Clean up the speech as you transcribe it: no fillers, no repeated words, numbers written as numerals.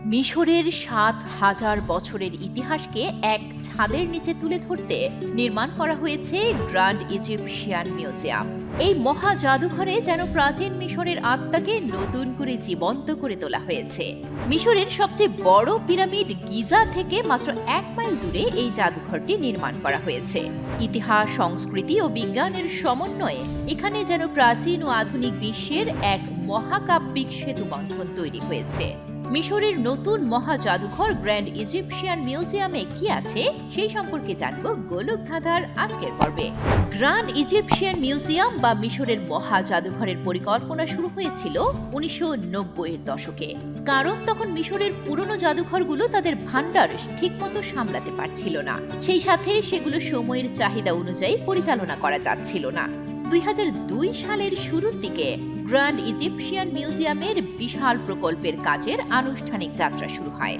মিশরের ৭,০০০ বছরের ইতিহাসকে এক ছাদের নিচে তুলে ধরতে নির্মাণ করা হয়েছে গ্র্যান্ড ইজিপশিয়ান মিউজিয়াম। এই মহা জাদুঘরে যেন প্রাচীন মিশরের আত্মাকে নতুন করে জীবন্ত করে তোলা হয়েছে। মিশরের সবচেয়ে বড় পিরামিড গিজা থেকে মাত্র ১ মাইল দূরে এই জাদুঘরটি নির্মাণ করা হয়েছে। ইতিহাস, সংস্কৃতি ও বিজ্ঞানের সমন্বয়ে এখানে যেন প্রাচীন ও আধুনিক বিশ্বের এক মহাকাব্যিক সেতুবন্ধন তৈরি হয়েছে। মিশরের নতুন মহা জাদুঘর গ্র্যান্ড ইজিপশিয়ান মিউজিয়ামে কি আছে সেই সম্পর্কে জানব গোলক ধাঁধার আজকের পর্বে। গ্র্যান্ড ইজিপশিয়ান মিউজিয়াম বা মিশরের মহা জাদুঘরের পরিকল্পনা শুরু হয়েছিল ১৯৯০-এর দশকে। কারণ তখন মিশরের পুরনো জাদুঘরগুলো তাদের ভান্ডার ঠিকমতো সামলাতে পারছিল না, সেই সাথে সেগুলো সময়ের চাহিদা অনুযায়ী পরিচালনা করা যাচ্ছিল না। ২০০২ সালের শুরুর দিকে গ্র্যান্ড ইজিপশিয়ান মিউজিয়ামের বিশাল প্রকল্পের কাজের আনুষ্ঠানিক যাত্রা শুরু হয়।